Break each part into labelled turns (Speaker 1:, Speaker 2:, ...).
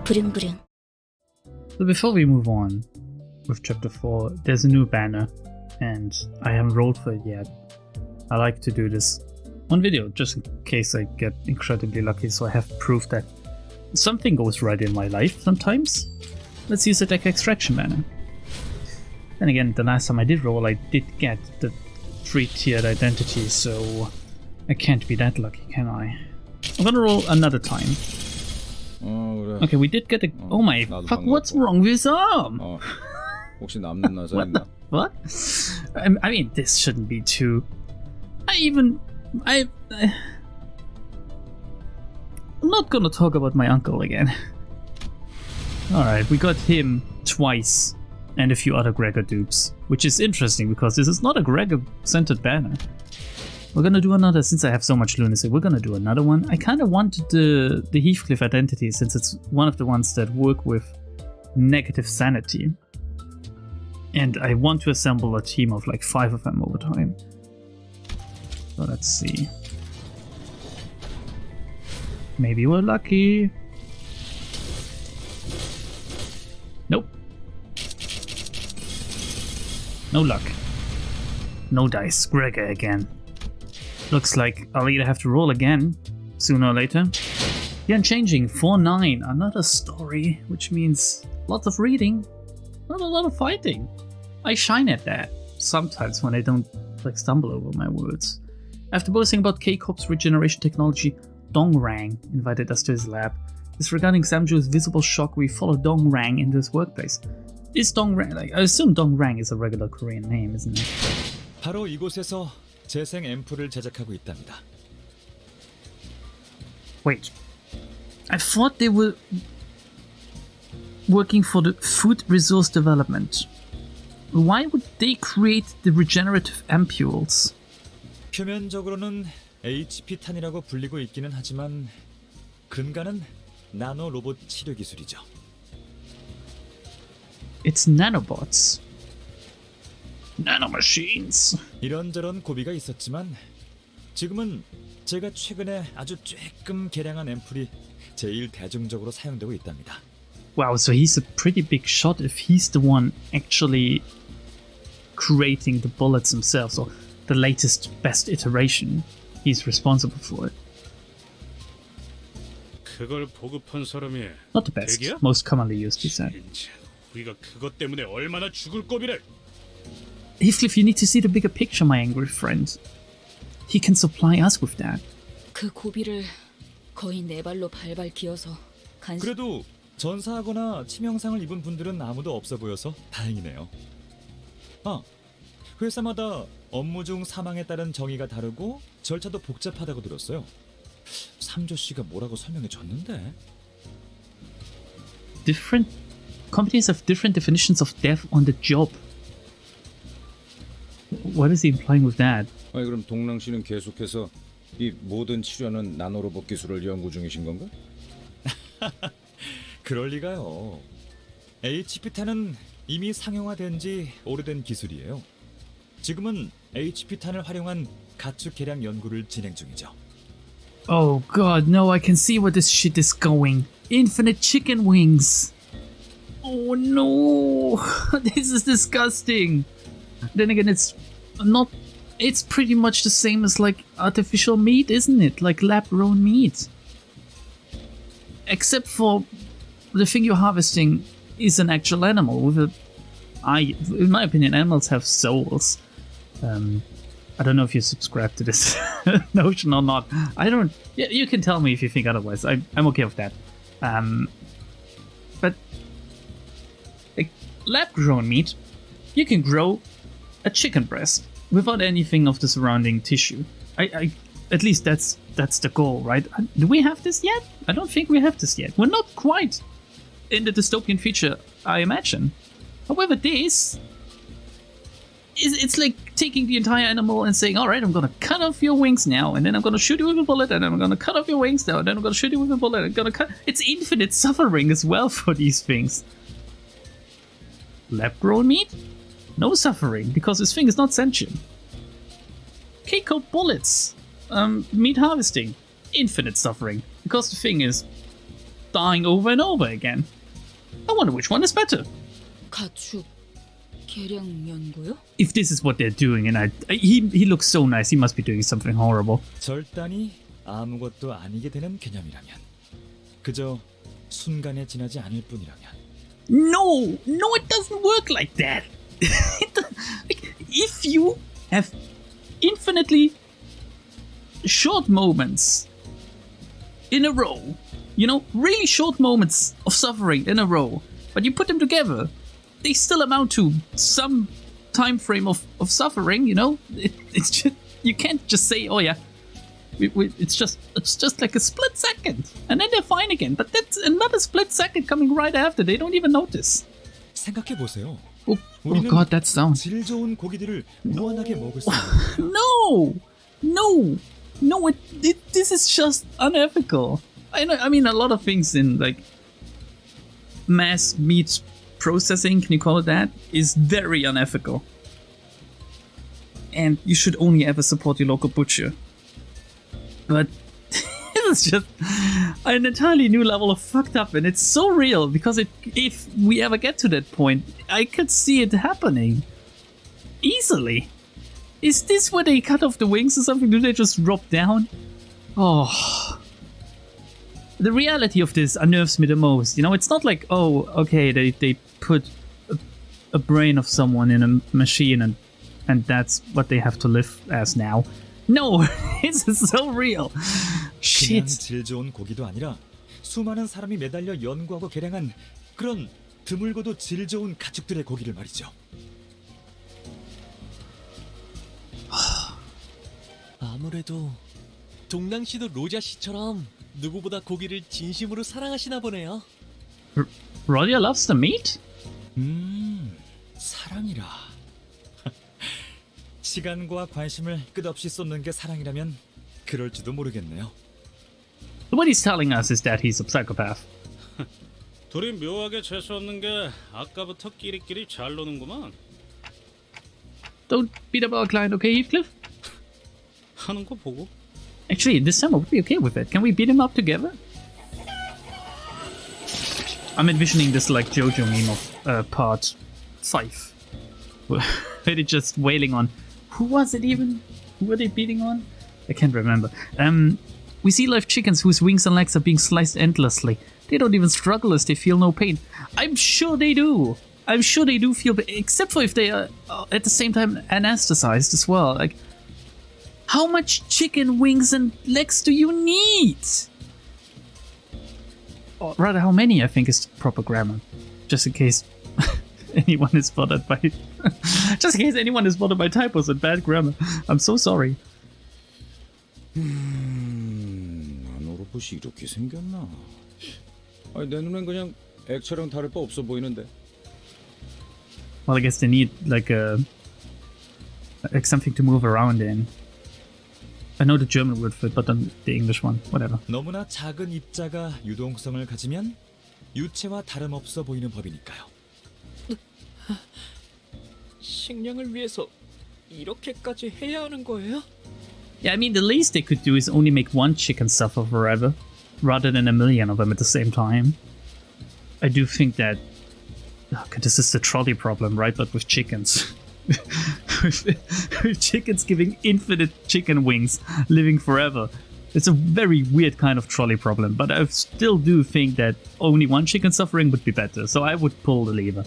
Speaker 1: 부릉부릉.
Speaker 2: So before we move on with chapter 4, there's a new banner, and I haven't rolled for it yet. I like to do this on video, just in case I get incredibly lucky, so I have proof that something goes right in my life sometimes. Let's use the deck extraction banner. And again, the last time I did roll, I did get the 3-tiered identity, so I can't be that lucky, can I? I'm gonna roll another time.
Speaker 3: 그래.
Speaker 2: Okay, we did get a... Oh my fuck, what's wrong with his arm?
Speaker 3: 혹시 남는 나사 있나?
Speaker 2: What? I mean, this shouldn't be too... I'm not gonna talk about my uncle again. Alright, we got him twice, and a few other Gregor dupes, which is interesting because this is not a Gregor-centered banner. We're gonna do another, since I have so much lunacy, we're gonna do another one. I kinda wanted the Heathcliff identity, since it's one of the ones that work with negative sanity. And I want to assemble a team of like 5 of them over time. So let's see. Maybe we're lucky. Nope. No luck. No dice. Gregor again. Looks like I'll either have to roll again, sooner or later. The Unchanging, 4-9. Another story, which means lots of reading, not a lot of fighting. I shine at that sometimes when I don't like stumble over my words. After boasting about K Corp's regeneration technology, Dongrang invited us to his lab. Disregarding Samju's visible shock, we followed Dongrang into his workplace. Is Dongrang, like, I assume Dongrang is a regular Korean name, isn't it?
Speaker 4: 바로 이곳에서 재생 앰플을 제작하고 있답니다.
Speaker 2: Wait, I thought they were working for the food resource development. Why would they create the regenerative ampules?
Speaker 4: 표면적으로는 HP탄이라고 불리고 있기는 하지만 근간은 나노 로봇 치료 기술이죠.
Speaker 2: It's nanobots. Nanomachines.
Speaker 4: 이런저런 고비가 있었지만 지금은 제가 최근에 아주 쬐끔 개량한 앰플이 제일 대중적으로 사용되고 있답니다.
Speaker 2: Wow, so he's a pretty big shot if he's the one actually creating the bullets himself, or the latest best iteration. He's responsible for it.
Speaker 5: 그걸 보급한 사람이
Speaker 2: Not the best,
Speaker 5: 덱이야?
Speaker 2: most commonly used, he said.
Speaker 5: 진짜 우리가 그것 때문에 얼마나 죽을 고비를.
Speaker 2: Heathcliff, you need to see the bigger picture, my angry friend. He can supply us with that.
Speaker 1: 그 고비를 거의 네 발로 발발 기어서
Speaker 4: 그래도 전사하거나 치명상을 입은 분들은 아무도 없어 보여서 다행이네요. 회사마다 업무 중 사망에 따른 정의가 다르고 절차도 복잡하다고 들었어요. 삼조 씨가 뭐라고 설명해 줬는데?
Speaker 2: Different companies have different definitions of death on the job. What is he implying with that?
Speaker 3: 아니 그럼 동랑 씨는 계속해서 이 모든 치료는 나노로봇 기술을 연구 중이신 건가?
Speaker 4: 그럴 리가요. HP탄은 이미 상용화된 지 오래된 기술이에요. 지금은 HP탄을 활용한 가축 개량 연구를 진행 중이죠.
Speaker 2: Oh god, no, I can see where this shit is going. Infinite chicken wings. Oh no, this is disgusting. Then again, it's pretty much the same as like artificial meat, isn't it? Like lab-grown meat. Except for the thing you're harvesting is an actual animal with in my opinion, animals have souls. I don't know if you subscribe to this notion or not. I don't. Yeah, you can tell me if you think otherwise. I'm okay with that. But like lab-grown meat, you can grow a chicken breast without anything of the surrounding tissue. I at least that's the goal, right? Do we have this yet? I don't think we have this yet. We're not quite in the dystopian future, I imagine. However, this it's like taking the entire animal and saying, all right, I'm going to cut off your wings now, and then I'm going to shoot you with a bullet, and then I'm going to cut off your wings now, and then I'm going to shoot you with a bullet, and I'm going to cut... It's infinite suffering as well for these things. Lab-grown meat? No suffering, because this thing is not sentient. K Corp bullets. Meat harvesting. Infinite suffering, because the thing is dying over and over again. I wonder which one is better.
Speaker 1: 가축 개량 연구요?
Speaker 2: If this is what they're doing, and he looks so nice, he must be doing something horrible.
Speaker 4: 절단이 아무것도 아니게 되는 개념이라면, 그저 순간에 지나지 않을 뿐이라면.
Speaker 2: No, it doesn't work like that. If you have infinitely short moments in a row, you know, really short moments of suffering in a row, but you put them together, they still amount to some time frame of suffering, you know? It's just, you can't just say, oh yeah, it's just like a split second, and then they're fine again. But that's another split second coming right after. They don't even notice.
Speaker 4: 생각해 보세요.
Speaker 2: Oh God, that sound.
Speaker 4: 질 좋은 고기들을 무한하게 먹을 수 있는.
Speaker 2: No, this is just unethical. I mean, a lot of things in like mass meat processing, can you call it that, is very unethical. And you should only ever support your local butcher. But it's just an entirely new level of fucked up, and it's so real because if we ever get to that point, I could see it happening easily. Is this where they cut off the wings or something? Do they just drop down? Oh, the reality of this unnerves me the most. You know, it's not like, oh, okay, they put a brain of someone in a machine and that's what they have to live as now. No, it's so real.
Speaker 4: 그냥
Speaker 2: Shit.
Speaker 4: 질 좋은 고기도 아니라 수많은 사람이 매달려 연구하고 개량한 그런 드물고도 질 좋은 가축들의 고기를 말이죠.
Speaker 6: 아무래도 동랑 씨도 로자 씨처럼 누구보다 고기를 진심으로 사랑하시나 보네요.
Speaker 2: Rodia loves the meat?
Speaker 4: 사랑이라. 시간과 관심을 끝없이 쏟는 게 사랑이라면 그럴지도 모르겠네요.
Speaker 2: What he's telling us is that he's a psychopath.
Speaker 5: 둘이 묘하게 재수 없는 게 아까부터 끼리끼리 잘 노는구만.
Speaker 2: Don't beat up our client, okay, Heathcliff?
Speaker 5: 하는 거 보고.
Speaker 2: Actually, this time I would be okay with it. Can we beat him up together? I'm envisioning this like JoJo meme of part 5. Where they're just wailing on. Who was it even? Who were they beating on? I can't remember. We see live chickens whose wings and legs are being sliced endlessly. They don't even struggle as they feel no pain. I'm sure they do. I'm sure they do feel pain, except for if they are at the same time anesthetized as well. Like, how much chicken wings and legs do you need? Or rather, how many, I think, is proper grammar. Just in case anyone is bothered by just in case anyone is bothered by typos and bad grammar. I'm so sorry.
Speaker 3: 나노로봇이 이렇게 생겼나? 아니, 내 눈엔 그냥 액체랑 다를 바 없어 보이는데.
Speaker 2: Well, I guess they need like something to move around in. I know the German word for it, but then the English one, whatever.
Speaker 4: 너무나 작은 입자가 유동성을 가지면 유체와 다름없어 보이는 법이니까요.
Speaker 6: 식량을 위해서 이렇게까지 해야 하는 거예요?
Speaker 2: Yeah, I mean, the least they could do is only make one chicken suffer forever, rather than a million of them at the same time. I do think that... Okay, this is the trolley problem, right? But with chickens. with chickens giving infinite chicken wings, living forever. It's a very weird kind of trolley problem, but I still do think that only one chicken suffering would be better, so I would pull the lever.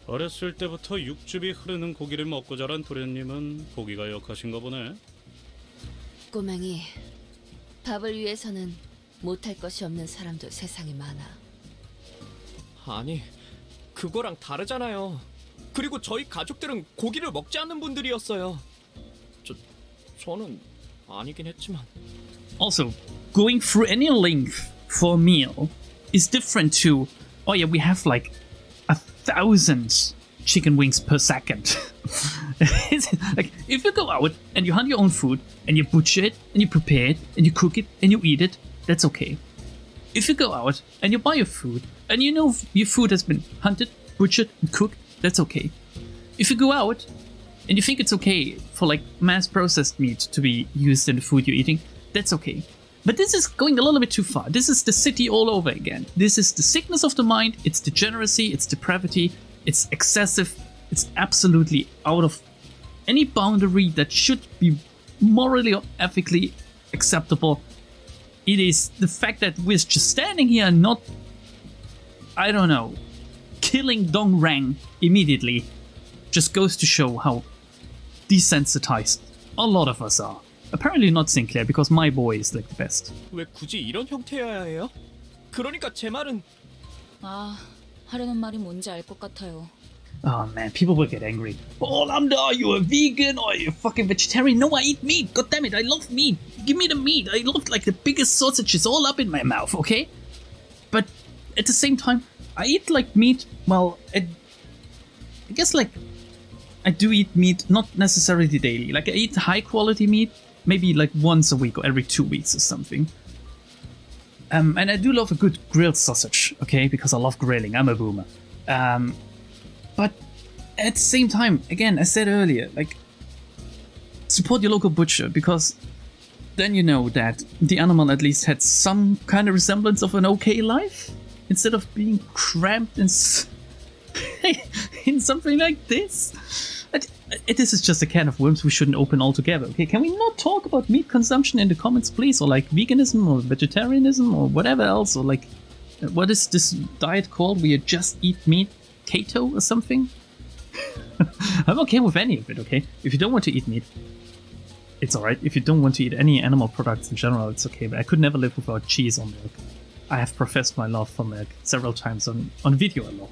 Speaker 5: 어렸을 때부터 육즙이 흐르는 고기를 먹고 자란 도련님은 고기가 역하신가 보네.
Speaker 7: 꼬맹이, 밥을 위해서는 못할 것이 없는 사람도 세상에 많아.
Speaker 6: 아니, 그거랑 다르잖아요. 그리고 저희 가족들은 고기를 먹지 않는 분들이었어요. 저는 아니긴 했지만.
Speaker 2: Also, going through any length for a meal is different to, oh yeah, we have like 1,000 chicken wings per second. Like, if you go out and you hunt your own food and you butcher it and you prepare it and you cook it and you eat it, that's okay. If you go out and you buy your food and you know your food has been hunted, butchered, and cooked, that's okay. If you go out and you think it's okay for like mass processed meat to be used in the food you're eating, that's okay. But this is going a little bit too far. This is the city all over again. This is the sickness of the mind, it's degeneracy, it's depravity, it's excessive, it's absolutely out of any boundary that should be morally or ethically acceptable. It is the fact that we're just standing here and not, I don't know, killing Dong Rang immediately just goes to show how desensitized a lot of us are. Apparently not Sinclair, because my boy is like the best.
Speaker 6: 왜 굳이 이런 형태여야 해요? 그러니까 제 말은
Speaker 1: 아, 하려는 말이 뭔지 알 것 같아요.
Speaker 2: Oh man, people will get angry. Oh, Lambda, are you a vegan or are you a fucking vegetarian? No, I eat meat. God damn it, I love meat. Give me the meat. I love like the biggest sausages all up in my mouth, okay? But at the same time, I eat like meat. Well, I guess like I do eat meat, not necessarily daily. Like I eat high quality meat, maybe like once a week or every 2 weeks or something. And I do love a good grilled sausage, okay? Because I love grilling. I'm a boomer. But at the same time, again, I said earlier, like, support your local butcher, because then you know that the animal at least had some kind of resemblance of an okay life, instead of being cramped in, in something like this. This is just a can of worms we shouldn't open altogether, okay? Can we not talk about meat consumption in the comments, please? Or like veganism or vegetarianism or whatever else? Or like, what is this diet called where you just eat meat? Keto or something? I'm okay with any of it, okay? If you don't want to eat meat, it's alright. If you don't want to eat any animal products in general, it's okay. But I could never live without cheese or milk. I have professed my love for milk several times on video a lot.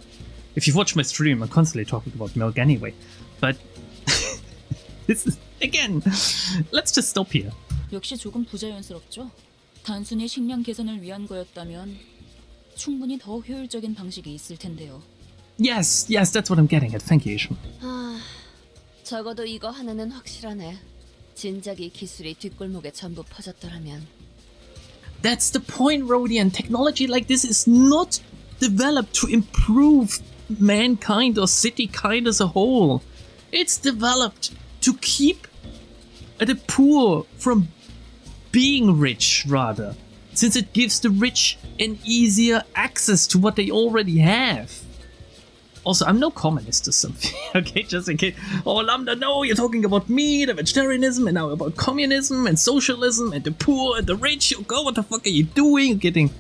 Speaker 2: If you've watched my stream, I'm constantly talking about milk anyway. But this is, again, let's just stop here.
Speaker 1: 역시 조금 부자연스럽죠? 단순히 식량 개선을 위한 거였다면 충분히 더 효율적인 방식이 있을 텐데요.
Speaker 2: Yes, that's what I'm getting at. Thank you, Isham.
Speaker 7: 아, 적어도 이거 하나는 확실하네. 진작 이 기술이 뒷골목에 전부 퍼졌더라면.
Speaker 2: That's the point, Rodian. Technology like this is not developed to improve mankind or city kind as a whole. It's developed to keep the poor from being rich, rather, since it gives the rich an easier access to what they already have. Also, I'm no communist or something, okay? Just in case. Oh, Lambda, no, you're talking about meat and vegetarianism and now about communism and socialism and the poor and the rich. Oh, God, what the fuck are you doing? You're getting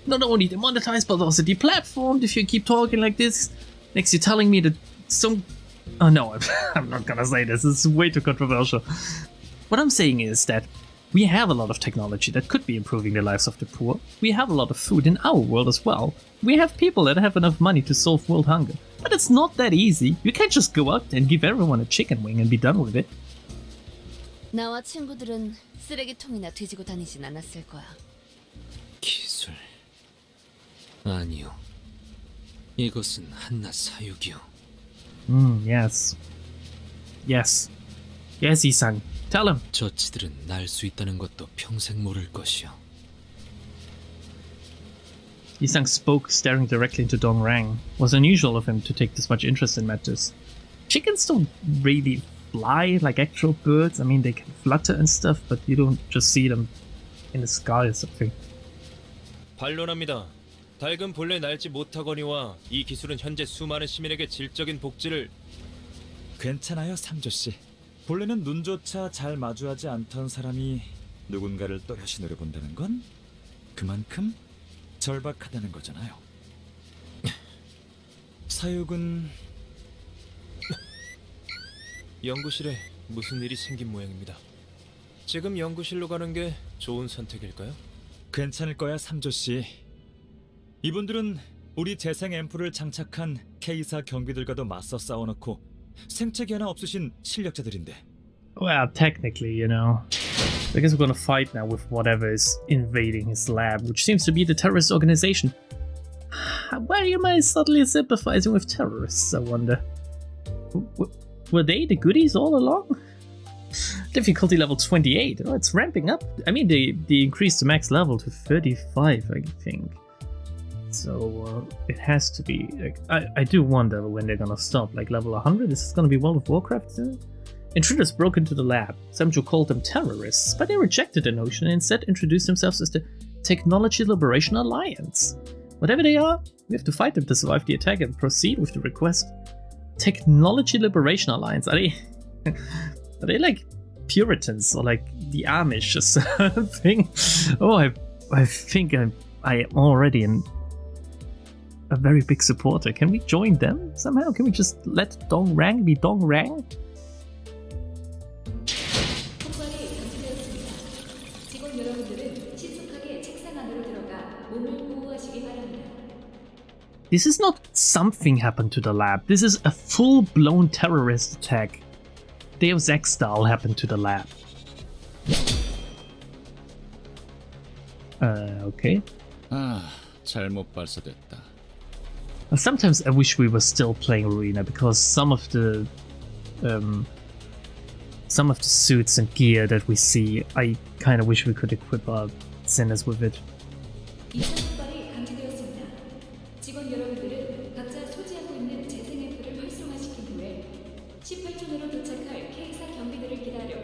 Speaker 2: not only demonetized but also deplatformed if you keep talking like this. Next, you're telling me that some... Oh, no, I'm not gonna say this. It's way too controversial. What I'm saying is that we have a lot of technology that could be improving the lives of the poor. We have a lot of food in our world as well. We have people that have enough money to solve world hunger. But it's not that easy. You can't just go out and give everyone a chicken wing and be done with it.
Speaker 7: 나와 친구들은 쓰레기통이나 뒤지고 다니진 않았을 거야.
Speaker 8: 기술 아니요. 이것은 한낱 사육이요.
Speaker 2: Yes, 이상. Tell him.
Speaker 8: 저치들은 날 수 있다는 것도 평생 모를 것이요.
Speaker 2: Yisang spoke, staring directly into Dong Rang. It was unusual of him to take this much interest in matters. Chickens don't really fly like actual birds. I mean, they can flutter and stuff, but you don't just see them in the sky or something.
Speaker 9: 반론합니다. 닭은 본래 날지 못하거니와 이 기술은 현재 수많은 시민에게 질적인 복지를...
Speaker 4: 괜찮아요, 삼조씨. 본래는 눈조차 잘 마주하지 않던 사람이 누군가를 또렷이 노려본다는 건 그만큼 절박하다는 거잖아요. 사육은...
Speaker 9: 연구실에 무슨 일이 생긴 모양입니다. 지금 연구실로 가는 게 좋은 선택일까요?
Speaker 4: 괜찮을 거야, 삼조씨. 이분들은 우리 재생 앰플을 장착한 K사 경비들과도 맞서 싸워놓고 생채기 하나 없으신 실력자들인데.
Speaker 2: Well, technically, you know. I guess we're gonna fight now with whatever is invading his lab, which seems to be the terrorist organization. Why am I suddenly sympathizing with terrorists, I wonder? Were they the goodies all along? Difficulty level 28. Oh, it's ramping up. I mean, they increased the max level to 35, I think. So it has to be. Like, I do wonder when they're gonna stop. Like level 100? Is this gonna be World of Warcraft soon? Intruders broke into the lab. Samjo called them terrorists, but they rejected the notion and instead introduced themselves as the Technology Liberation Alliance. Whatever they are, we have to fight them to survive the attack and proceed with the request. Technology Liberation Alliance. Are they like Puritans or like the Amish or something? Oh, I think I am already a very big supporter. Can we join them somehow? Can we just let Dong Rang be Dong Rang? This is not something happened to the lab. This is a full-blown terrorist attack. Deus Ex style happened to the lab. Okay.
Speaker 3: 잘못 발사됐다.
Speaker 2: Sometimes I wish we were still playing Arena because some of the suits and gear that we see, I kind of wish we could equip our sinners with it.
Speaker 1: 직원 여러분들은 각자 소지하고 있는 재생 앰플을 활성화시킨 후에 18톤으로 도착할 K사 경비들을 기다려.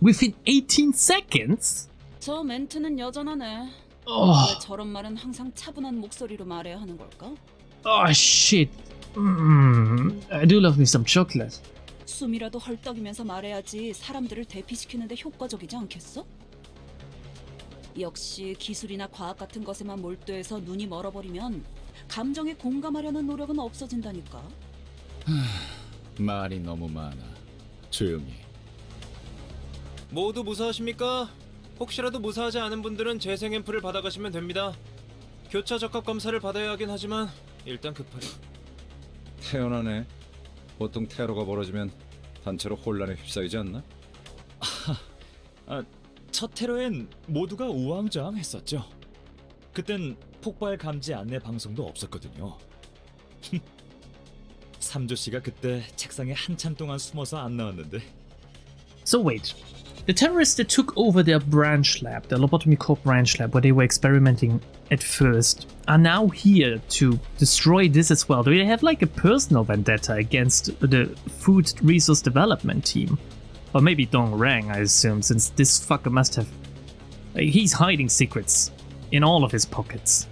Speaker 2: Within 18 seconds?
Speaker 1: 저 멘트는 여전하네.
Speaker 2: Oh,
Speaker 1: 왜 저런 말은 항상 차분한 목소리로 말해야 하는 걸까?
Speaker 2: oh shit. I do love me some chocolate.
Speaker 1: 숨이라도 헐떡이면서 말해야지 사람들을 대피시키는데 효과적이지 않겠어? 역시 기술이나 과학 같은 것에만 몰두해서 눈이 멀어버리면 감정에 공감하려는 노력은 없어진다니까.
Speaker 3: 말이 너무 많아. 조용히.
Speaker 9: 모두 무사하십니까? 혹시라도 무사하지 않은 분들은 재생 앰플을 받아가시면 됩니다. 교차 적합 검사를 받아야 하긴 하지만 일단 급하게.
Speaker 3: 태연하네. 보통 테러가 벌어지면 단체로 혼란에 휩싸이지 않나?
Speaker 4: 첫 테러엔 모두가 우왕좌왕했었죠. 그땐 폭발 감지 안내 방송도 없었거든요. 삼조 씨가 그때 책상에 한참 동안 숨어서 안 나왔는데.
Speaker 2: So wait. The terrorists that took over their branch lab, the Lobotomy Corp branch lab, where they were experimenting at first, are now here to destroy this as well. Do they have like a personal vendetta against the Food Resource Development team? Or maybe Dong Rang, I assume, since this fucker must have... he's hiding secrets in all of his pockets.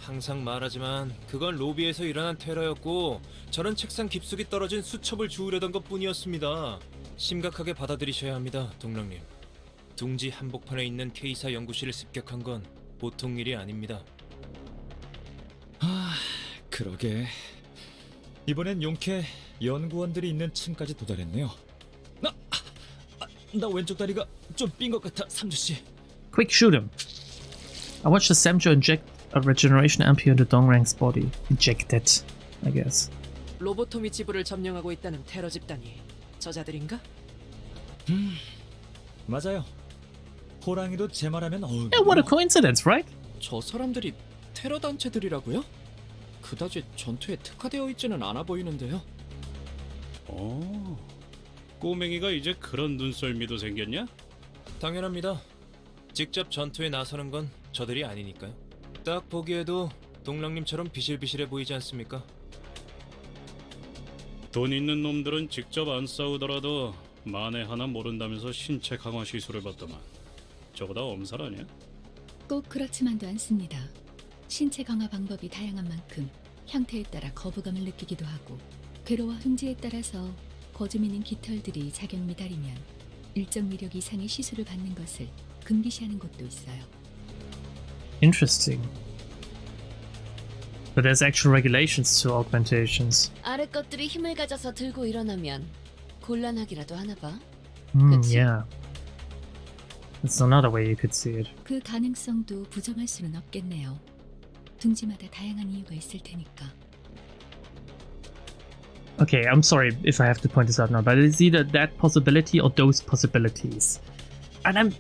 Speaker 9: 항상 말하지만 그건 로비에서 일어난 테러였고 저런 책상 깊숙이 떨어진 수첩을 주우려던 것뿐이었습니다. 심각하게 받아들이셔야 합니다, 동랑님. 둥지 한복판에 있는 K사 연구실을 습격한 건 보통 일이 아닙니다.
Speaker 4: 그러게. 이번엔 용케 연구원들이 있는 층까지 도달했네요. 나 왼쪽 다리가 좀 삔 것 같아, 삼조 씨.
Speaker 2: Quick, shoot him. I watched the Samjo inject a regeneration ampule into Dong Rang's body. Inject it, I guess.
Speaker 10: 로보토미 지부를 점령하고 있다는 테러 집단이 저자들인가?
Speaker 4: 맞아요. 호랑이도 제 말하면 어우.
Speaker 2: Yeah, what a coincidence, right?
Speaker 10: 저 사람들이 테러 단체들이라고요? 그다지 전투에 특화되어 있지는 않아 보이는데요.
Speaker 5: 꼬맹이가 이제 그런 눈썰미도 생겼냐?
Speaker 9: 당연합니다. 직접 전투에 나서는 건 저들이 아니니까요. 딱 보기에도 동랑님처럼 비실비실해 보이지 않습니까?
Speaker 5: 돈 있는 놈들은 직접 안 싸우더라도 만에 하나 모른다면서 신체 강화 시술을 받더만. 저거 다 엄살 아니야?
Speaker 11: 꼭 그렇지만도 않습니다. 신체 강화 방법이 다양한 만큼 형태에 따라 거부감을 느끼기도 하고 괴로와 흥지에 따라서 거좀 있는 깃털들이 작용 미달이면 일정 위력 이상의 시술을 받는 것을 금기시하는 곳도 있어요.
Speaker 2: Interesting. But there's actual regulations to augmentations.
Speaker 7: 아래 것들이 힘을 가져서 들고 일어나면 곤란하기라도 하나 봐.
Speaker 2: Yeah. That's another way you could see it.
Speaker 11: 그 가능성도 부정할 수는 없겠네요. 둥지마다 다양한 이유가 있을 테니까.
Speaker 2: Okay, I'm sorry if I have to point this out now, but it's either that possibility or those possibilities. And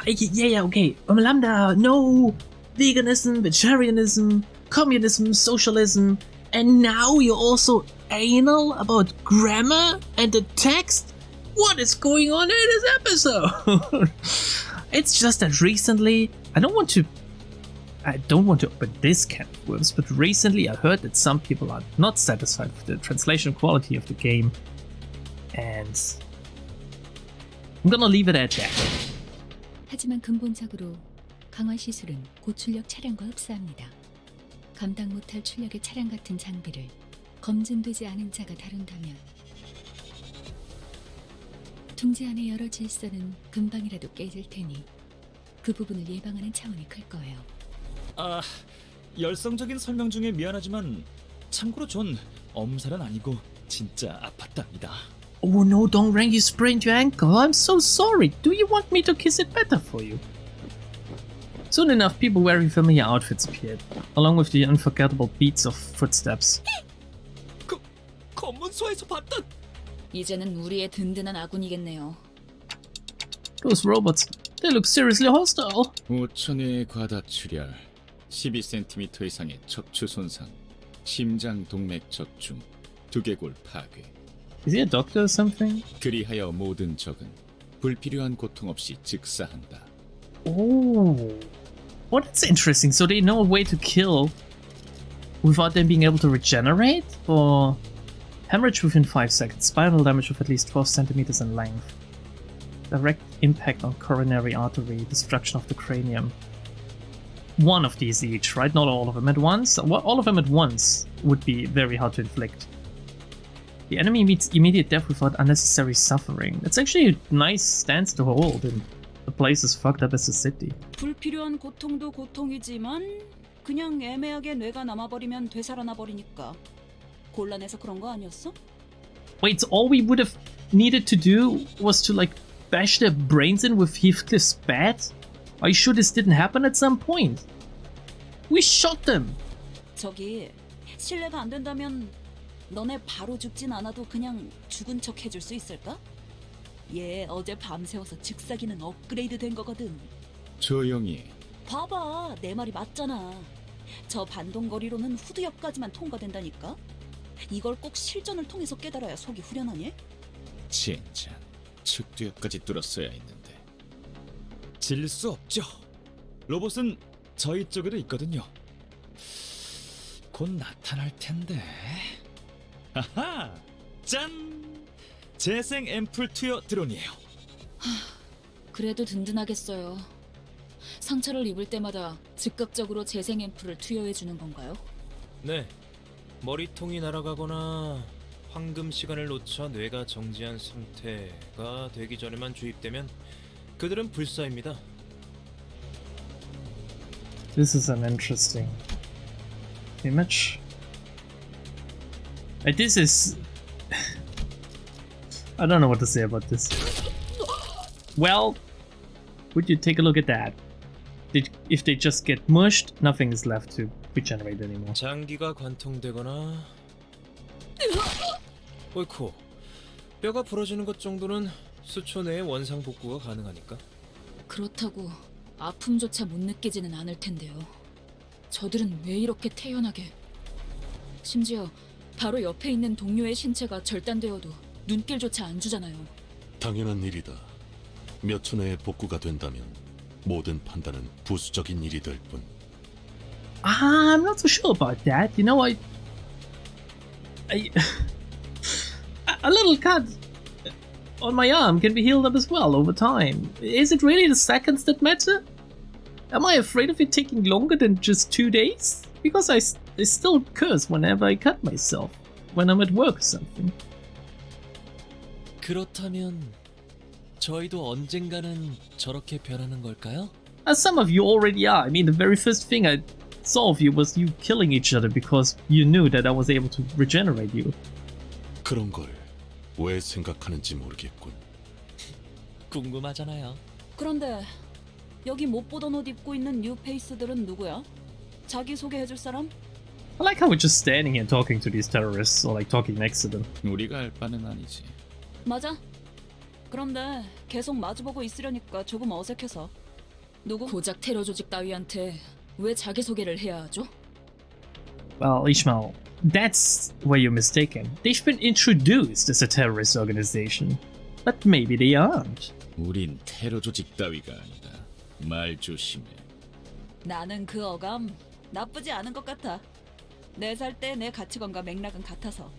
Speaker 2: okay. Lambda, no! Veganism, vegetarianism, communism, socialism, and now you're also anal about grammar and the text? What is going on in this episode? It's just that recently, I don't want to I don't want to open this can of worms, but recently I heard that some people are not satisfied with the translation quality of the game, and I'm gonna leave it at that.
Speaker 11: 하지만 근본적으로 강화 시술은 고출력 차량과 흡사합니다. 감당 못할 출력의 차량 같은 장비를 검증되지 않은 자가 다룬다면 둥지 안의 여러 질서는 금방이라도 깨질 테니 그 부분을 예방하는 차원이 클 거예요.
Speaker 4: 아, 열성적인 설명 중에 미안하지만 참고로 전 엄살은 아니고 진짜 아팠답니다.
Speaker 2: Oh no, Dongrang, you sprained your ankle. I'm so sorry. Do you want me to kiss it better for you? Soon enough, people wearing familiar outfits appeared, along with the unforgettable beats of footsteps.
Speaker 6: 검문소에서 봤던
Speaker 1: 이제는 우리의 든든한 아군이겠네요.
Speaker 2: Those robots, they look seriously hostile.
Speaker 3: 5천의 과다 출혈, 12cm 이상의 척추 손상, 심장 동맥 적중, 두개골 파괴.
Speaker 2: Is he a doctor or something?
Speaker 3: 그리하여 모든 적은 불필요한 고통 없이 즉사한다.
Speaker 2: Oh, well, that's interesting. So they know a way to kill without them being able to regenerate? Or hemorrhage within 5 seconds, spinal damage of at least 12 centimeters in length, direct impact on coronary artery, destruction of the cranium. One of these each, right? Not all of them at once. Well, all of them at once would be very hard to inflict. The enemy meets immediate death without unnecessary suffering. It's actually a nice stance to hold in a place as fucked up as the city.
Speaker 12: 불필요한 고통도 고통이지만 그냥 애매하게 뇌가 남아버리면 되살아나 버리니까 곤란해서 그런 거 아니었어?
Speaker 2: Wait, so all we would have needed to do was to like bash their brains in with Heathcliff's bat? Are you sure this didn't happen at some point? We shot them!
Speaker 12: 저기 실례가 안 된다면 너네 바로 죽진 않아도 그냥 죽은 척 해줄 수 있을까? 얘 어제 밤새워서 즉사기는 업그레이드 된 거거든.
Speaker 3: 조용히.
Speaker 12: 봐봐, 내 말이 맞잖아. 저 반동거리로는 후두역까지만 통과된다니까? 이걸 꼭 실전을 통해서 깨달아야 속이 후련하니?
Speaker 3: 진짜 측두역까지 뚫었어야 했는데.
Speaker 4: 질 수 없죠. 로봇은 저희 쪽에도 있거든요. 곧 나타날 텐데. 하하! 짠! 재생 앰플 투여 드론이에요.
Speaker 1: 그래도 든든하겠어요. 상처를 입을 때마다 즉각적으로 재생 앰플을 투여해 주는 건가요?
Speaker 9: 네, 머리통이 날아가거나 황금 시간을 놓쳐 뇌가 정지한 상태가 되기 전에만 주입되면 그들은 불사입니다.
Speaker 2: This is an interesting image. This is... I don't know what to say about this. Well, would you take a look at that? If they just get mushed, nothing is left to regenerate anymore.
Speaker 9: 장기가 관통되거나 어이쿠, 뼈가 부러지는 것 정도는 수초 내에 원상 복구가 가능하니까.
Speaker 1: 그렇다고 아픔조차 못 느끼지는 않을 텐데요. 저들은 왜 이렇게 태연하게... 심지어 바로 옆에 있는 동료의 신체가 절단되어도 눈길조차 안 주잖아요.
Speaker 13: 당연한 일이다. 몇 초 내에 복구가 된다면 모든 판단은 부수적인 일이 될 뿐.
Speaker 2: I'm not so sure about that. You know, I a little cut on my arm can be healed up as well over time. Is it really the seconds that matter? Am I afraid of it taking longer than just 2 days? Because I still curse whenever I cut myself, when I'm at work or something.
Speaker 8: 그렇다면 저희도 언젠가는 저렇게 변하는 걸까요?
Speaker 2: As some of you already are. I mean, the very first thing I saw of you was you killing each other because you knew that I was able to regenerate you.
Speaker 13: 그런 걸 왜 생각하는지 모르겠군.
Speaker 8: 궁금하잖아요.
Speaker 12: 그런데 여기 못 보던 옷 입고 있는 뉴페이스들은 누구야? 자기 소개해줄 사람?
Speaker 2: I like how we're just standing here talking to these terrorists or like talking next to them.
Speaker 3: 우리가 할 바는 아니지.
Speaker 12: 맞아. 그런데 계속 마주보고 있으려니까 조금 어색해서. 누구?
Speaker 1: 고작 테러 조직 따위한테 왜 자기소개를 해야 하죠?
Speaker 2: Well, Ishmael, that's where you're mistaken. They've been introduced as a terrorist organization. But maybe they aren't.
Speaker 3: 우린 테러 조직 따위가 아니다. 말 조심해.
Speaker 12: 나는 그 어감 나쁘지 않은 것 같아. 4살 때 내 가치관과 맥락은 같아서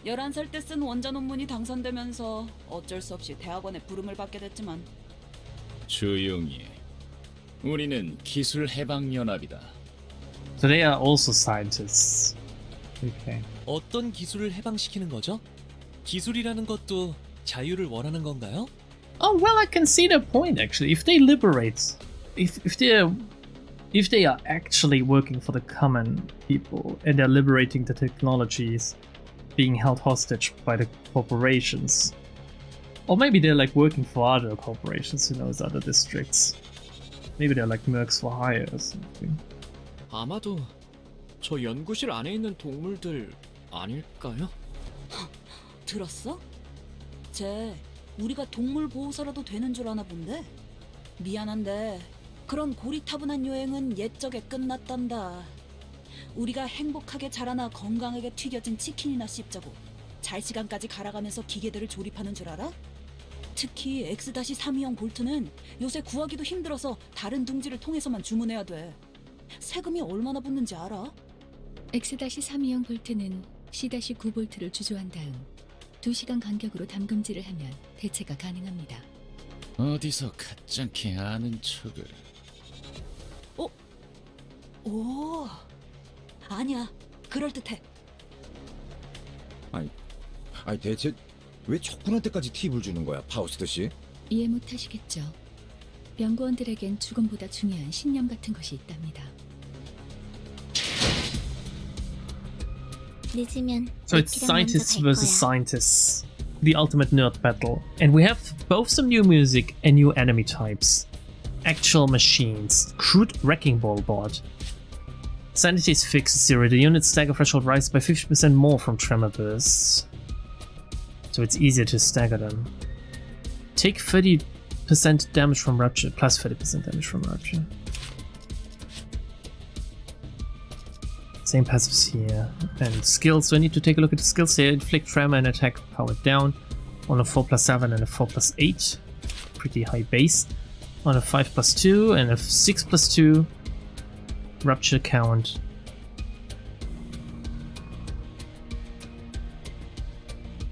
Speaker 12: 11살 때 쓴 원자 논문이 당선되면서 어쩔 수 없이 대학원에 부름을 받게 됐지만
Speaker 3: 조용히. 우리는 기술 해방 연합이다.
Speaker 2: So they are also scientists. Okay.
Speaker 10: 어떤 기술을 해방시키는 거죠? 기술이라는 것도 자유를 원하는 건가요?
Speaker 2: Oh well, I can see their point actually. If they liberate, if they are actually working for the common people and they're liberating the technologies being held hostage by the corporations, or maybe they're like working for other corporations, who knows, other districts. Maybe they're like mercs for hire or something.
Speaker 10: 아마도 저 연구실 안에 있는 동물들 아닐까요?
Speaker 12: 들었어? 쟤 우리가 동물 보호사라도 되는 줄 아나 본데? 미안한데 그런 고리타분한 여행은 옛적에 끝났단다. 우리가 행복하게 자라나 건강하게 튀겨진 치킨이나 씹자고 잘 시간까지 갈아가면서 기계들을 조립하는 줄 알아? 특히 X-32형 볼트는 요새 구하기도 힘들어서 다른 둥지를 통해서만 주문해야 돼. 세금이 얼마나 붙는지 알아?
Speaker 11: X-32형 볼트는 C-9볼트를 주조한 다음 2시간 간격으로 담금질을 하면 대체가 가능합니다.
Speaker 3: 어디서 가짱케 아는 척을.
Speaker 12: 오, 아니야. 그럴듯해.
Speaker 3: 아니 대체 왜 척분한테까지 팁을 주는 거야, 파우스트 씨?
Speaker 11: 이해 못하시겠죠? 연구원들에겐 죽음보다 중요한 신념 같은 것이 있답니다.
Speaker 2: So it's scientists versus scientists. The ultimate nerd battle. And we have both some new music and new enemy types. Actual machines. Crude wrecking ball board. Sanity is fixed 0. The unit stagger threshold rises by 50% more from tremor bursts. So it's easier to stagger them. Take 30% damage from rupture. Plus 30% damage from rupture. Same passives here. And skills, so I need to take a look at the skills here. Inflict tremor and attack powered down. On a 4+7 and a 4+8. Pretty high base. On a 5+2 and a 6+2. Rupture count.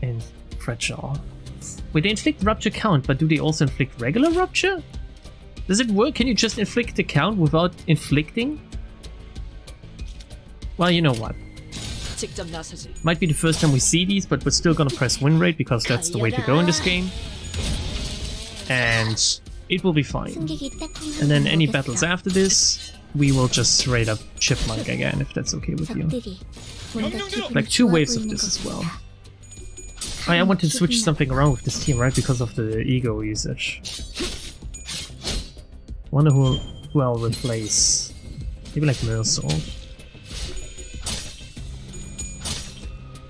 Speaker 2: And fragile. Wait, they inflict rupture count, but do they also inflict regular rupture? Does it work? Can you just inflict the count without inflicting? Well, you know what. Might be the first time we see these, but we're still gonna press win rate because that's the way to go in this game. And it will be fine. And then any battles after this, we will just straight up chipmunk again, if that's okay with you. Like 2 waves of this as well. I wanted to switch something around with this team, right? Because of the ego usage. Wonder who I'll replace. Maybe like Mercel.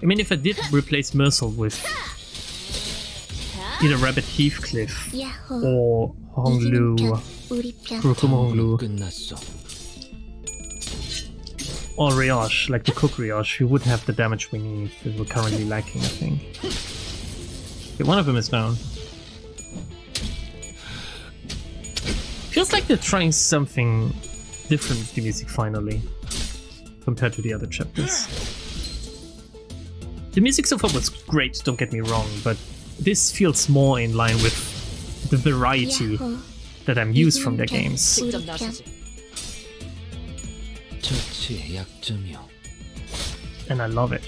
Speaker 2: I mean, if I did replace Mercel with either Rabbit Heathcliff or Honglu, Kurokuma Honglu, or Rioche, like the cook Rioche, who would have the damage we need that we're currently lacking, I think. Okay, one of them is down. Feels like they're trying something different with the music finally, compared to the other chapters. The music so far was great, don't get me wrong, but this feels more in line with the variety that I'm used from their games. And I love it.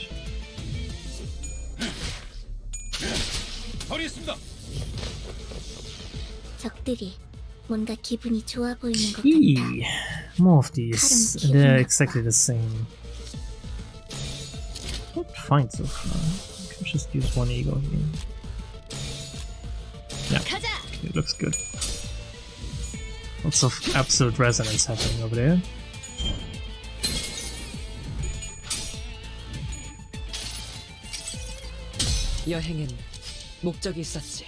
Speaker 2: Eee, more of these. They're exactly the same. Not fine so far. I can just use one ego here. Yeah, it looks good. Lots of absolute resonance happening over there.
Speaker 14: 여행엔 목적이 있었지.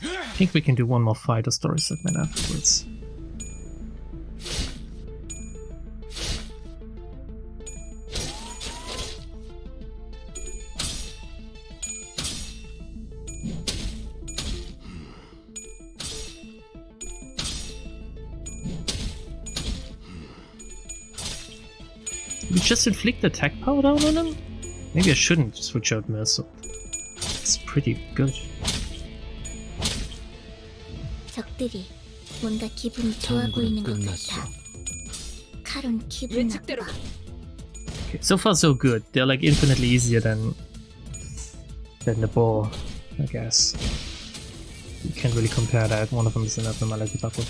Speaker 2: I think we can do one more fighter story segment afterwards. just inflict attack power down on him? Maybe I shouldn't switch out Mercer. It's pretty good.
Speaker 15: 적들이 뭔가 기분이 좋아 보이는 것 같아. 칼은 기분 나빠.
Speaker 2: Okay, so far so good. They're like infinitely easier than the boar, I guess. You can't really compare that. One of them is an abnormality buckle.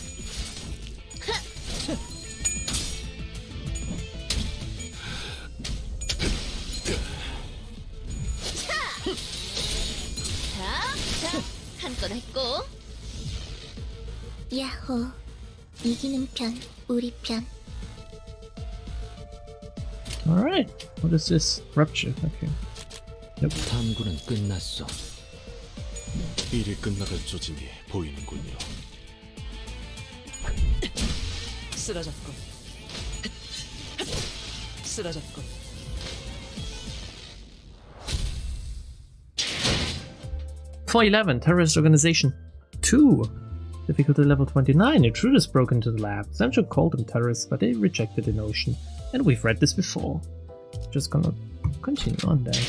Speaker 7: 한 건 했고.
Speaker 15: 야호. 이기는 편, 우리 편.
Speaker 2: Alright. What is this? Rupture. Okay. Yep.
Speaker 8: 탐구는 끝났어.
Speaker 13: 일이 끝나갈 조짐이 보이는군요.
Speaker 14: 쓰러졌군. 쓰러졌군.
Speaker 2: For 11, Terrorist Organization 2. Difficulty level 29. Intruders broke into the lab. Sancho called them terrorists, but they rejected the notion. And we've read this before. Just gonna continue on then.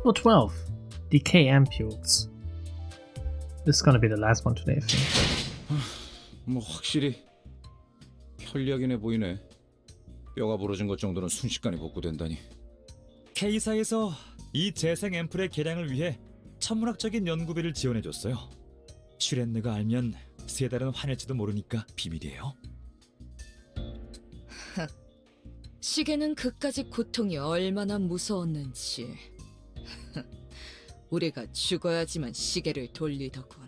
Speaker 2: Level 12. Decay Ampules. This is gonna be the last one today, I think.
Speaker 3: 뭐 확실히 편리하긴 해 보이네. 뼈가 부러진 것 정도는 순식간에 복구된다니.
Speaker 4: K사에서 이 재생 앰플의 개량을 위해 천문학적인 연구비를 지원해줬어요. 슈렌느가 알면 세 달은 화낼지도 모르니까 비밀이에요.
Speaker 1: 시계는 그까지 고통이 얼마나 무서웠는지. 우리가 죽어야지만 시계를 돌리더군.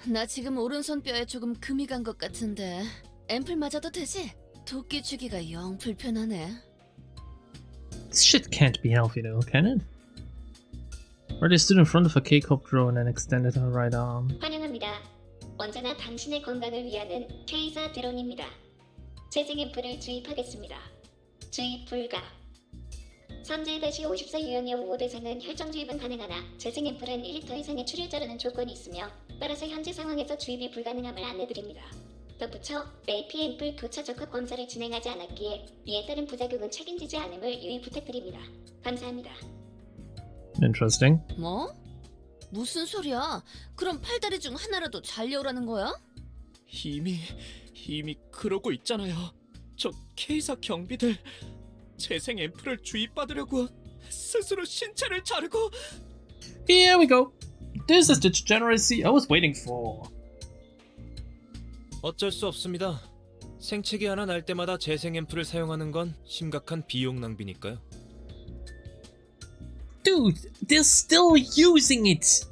Speaker 7: 나 지금 오른손 뼈에 조금 금이 간 것 같은데 앰플 맞아도 되지? 도끼 주기가 영 불편하네.
Speaker 2: This shit can't be healthy though, can it? Already stood in front of a K Corp drone and extended her right arm.
Speaker 15: 환영합니다. 언제나 당신의 건강을 위하는 K사 드론입니다. 재생 앰플을 주입하겠습니다. 주입 불가. 선제-54 유형의 우 대상은 혈정 주입은 가능하나 재생 앰플은 1리터 이상의 출혈자라는 조건이 있으며 따라서 현재 상황에서 주입이 불가능함을 안내드립니다. 덧붙여 AP 앰플 교차 적합 검사를 진행하지 않았기에 이에 따른 부작용은 책임지지 않음을 유의 부탁드립니다. 감사합니다.
Speaker 2: Interesting.
Speaker 7: 뭐? 무슨 소리야? 그럼 팔다리 중 하나라도 잘려오라는 거야?
Speaker 10: 이미 그러고 있잖아요. 저 K사 경비들 재생 앰플을 주입받으려고 스스로 신체를 자르고.
Speaker 2: Here we go. This is the degeneracy I was waiting for.
Speaker 9: 어쩔 수 없습니다. 생체기 하나 날 때마다 재생 앰플을 사용하는 건 심각한 비용 낭비니까요.
Speaker 2: Dude, they're still using it.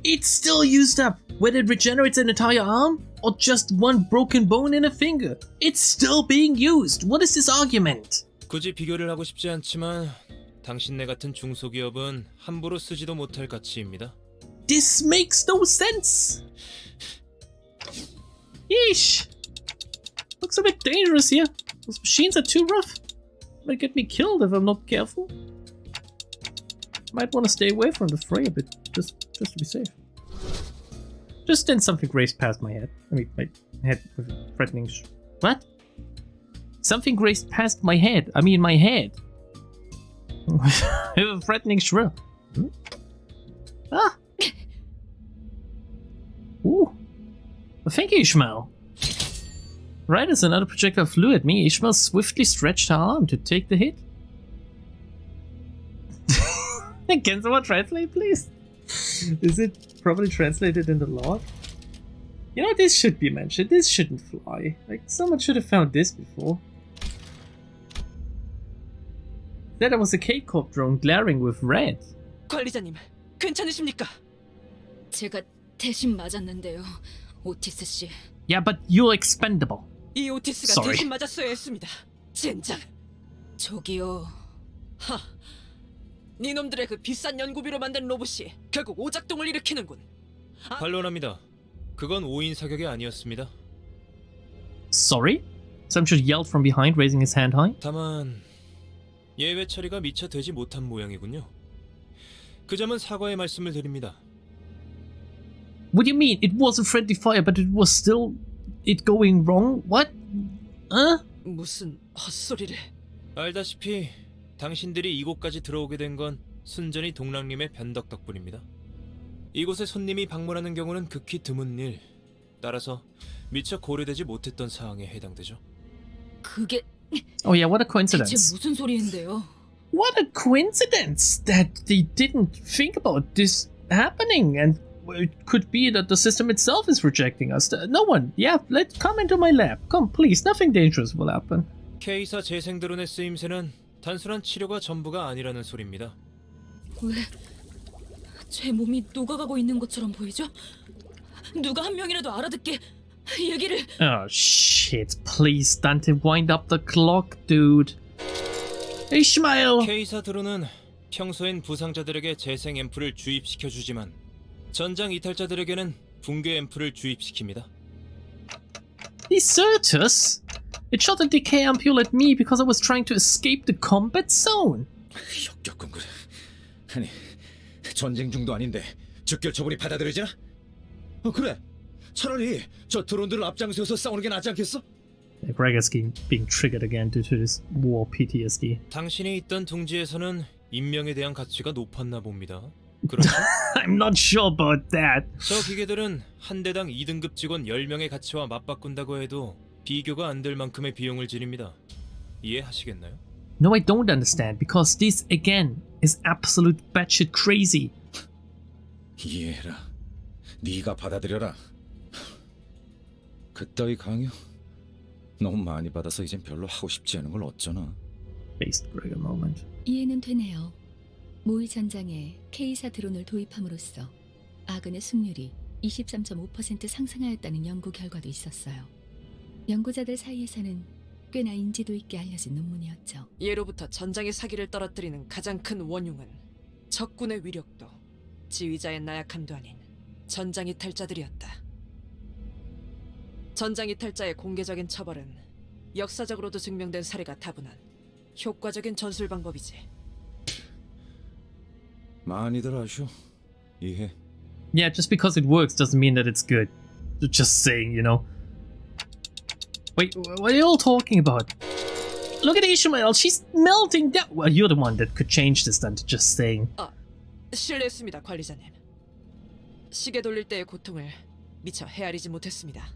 Speaker 2: It's still used up, whether it regenerates an entire arm or just one broken bone in a finger. It's still being used. What is this argument?
Speaker 9: 굳이 비교를 하고 싶지 않지만 당신네 같은 중소기업은 함부로 쓰지도 못할 가치입니다.
Speaker 2: This makes no sense. Yeesh. Looks a bit dangerous here. Those machines are too rough. Might get me killed if I'm not careful. Might want to stay away from the fray a bit, just to be safe. Just then something raced past my head. I mean, my head with a threatening what? Something raced past my head. I mean, my head. With a threatening shrill. Hmm? Ah! Ooh. Well, thank you, Ishmael. Right as another projectile flew at me, Ishmael swiftly stretched her arm to take the hit. Can someone translate, please? Is it probably translated in the log? You know, this should be mentioned. This shouldn't fly. Like, someone should have found this before. That was a K Corp drone glaring with red.
Speaker 14: 관리자님, 괜찮으십니까?
Speaker 1: 제가 대신 맞았는데요, 오티스 씨.
Speaker 2: Yeah, but you're expendable.
Speaker 14: 이 오티스가
Speaker 2: Sorry.
Speaker 14: 대신 맞았어야 했습니다. 젠장.
Speaker 1: 저기요.
Speaker 14: 하. 니놈들의 그 비싼 연구비로 만든 로봇이 결국 오작동을 일으키는군.
Speaker 9: 반론합니다. 그건 5인 사격이 아니었습니다.
Speaker 2: Sorry? Some should yelled from behind, raising his hand high.
Speaker 9: 다만 예외 처리가 미처 되지 못한 모양이군요. 그 점은 사과의 말씀을 드립니다.
Speaker 2: What do you mean? It was a friendly fire, but it was still it going wrong? What?
Speaker 14: 무슨 헛소리를.
Speaker 9: 알다시피 당신들이 이곳까지 들어오게 된 건 순전히 동랑님의 변덕 덕분입니다. 이곳에 손님이 방문하는 경우는 극히 드문 일. 따라서 미처 고려되지 못했던 사항에 해당되죠.
Speaker 1: 그게
Speaker 2: Oh yeah, what a
Speaker 1: 대체
Speaker 2: coincidence.
Speaker 1: 무슨 소리인데요?
Speaker 2: What a coincidence that they didn't think about this happening, and it could be that the system itself is rejecting us. No one, yeah, let's come into my lab. Come, please, nothing dangerous will happen.
Speaker 9: K사 재생 드론의 쓰임새는 단순한 치료가 전부가 아니라는 소리입니다.
Speaker 1: 왜 제 몸이 녹아가고 있는 것처럼 보이죠? 누가 한 명이라도 알아듣게 얘기를.
Speaker 2: Oh shit, please, Dante, wind up the clock, dude. Ishmael!
Speaker 9: K사 드론은 평소엔 부상자들에게 재생 앰플을 주입시켜주지만 전장 이탈자들에게는 붕괴 앰플을 주입시킵니다.
Speaker 2: Desertus? It shot a decay ampule at me because I was trying to escape the combat zone.
Speaker 3: 역겹군 그래. 아니 전쟁 중도 아닌데 즉결 처분이 받아들여지나? 그래. 차라리 저 드론들을 앞장서서 싸우는 게 낫지 않겠어?
Speaker 2: Gregor's being triggered again due to this war PTSD.
Speaker 9: 당신이 있던 둥지에서는 인명에 대한 가치가 높았나 봅니다. 그렇죠?
Speaker 2: I'm not sure about that.
Speaker 9: 저 기계들은 한 대당 2등급 직원 10명의 가치와 맞바꾼다고 해도 비교가 안 될 만큼의 비용을 지닙니다. 이해하시겠나요?
Speaker 2: No, I don't understand, because this, again, is absolute batshit crazy.
Speaker 3: 이해해라. 네가 받아들여라. 그따위 강요? 너무 많이 받아서 이젠 별로 하고 싶지 않은 걸 어쩌나.
Speaker 2: Based Gregor moment.
Speaker 11: 이해는 되네요. 모의 전장에 K사 드론을 도입함으로써 아군의 승률이 23.5% 상승하였다는 연구 결과도 있었어요. 연구자들 사이에서는 꽤나 인지도 있게 알려진 논문이었죠.
Speaker 14: 예로부터 전장의 사기를 떨어뜨리는 가장 큰 원흉은 적군의 위력도 지휘자의 나약함도 아닌 전장 이탈자들이었다. 전장 이탈자의 공개적인 처벌은 역사적으로도 증명된 사례가 다분한 효과적인 전술 방법이지.
Speaker 3: 많이들 아셔. 이해.
Speaker 2: Yeah, just because it works doesn't mean that it's good. Just saying, you know. Wait, what are you all talking about? Look at Ishmael, she's melting down. Well, you're the one that could change this then, just saying.
Speaker 14: 실례했습니다, 관리자님. 시계 돌릴 때의 고통을 미처 헤아리지 못했습니다.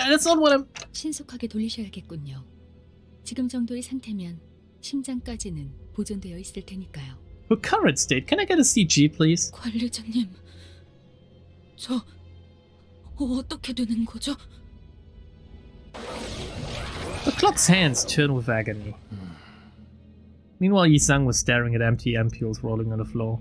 Speaker 2: That's not what I'm...
Speaker 11: 신속하게 돌리셔야겠군요. 지금 정도의 상태면 심장까지는 보존되어 있을 테니까요.
Speaker 2: Her current state, can I get a CG, please?
Speaker 1: 관리자님, 저 어떻게 되는 거죠?
Speaker 2: The clock's hands turn with agony. Meanwhile, Yisang was staring at empty ampules rolling on the floor.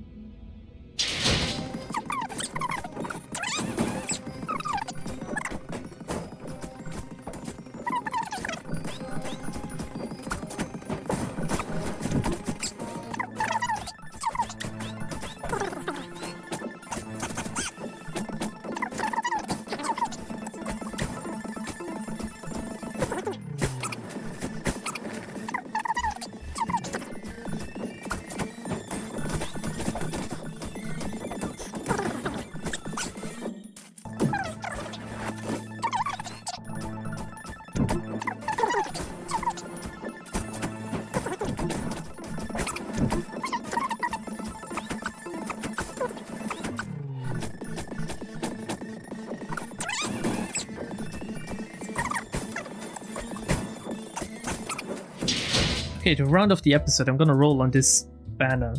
Speaker 2: Okay, to round off the episode, I'm gonna roll on this
Speaker 16: banner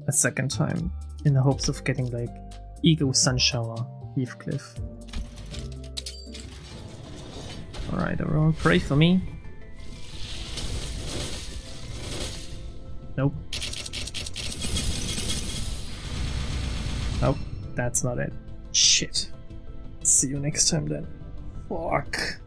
Speaker 16: a second time in the hopes of getting like Ego Sunshower Heathcliff. Alright, everyone, pray for me. Nope. Nope, that's not it. Shit. See you next time then. Fuck.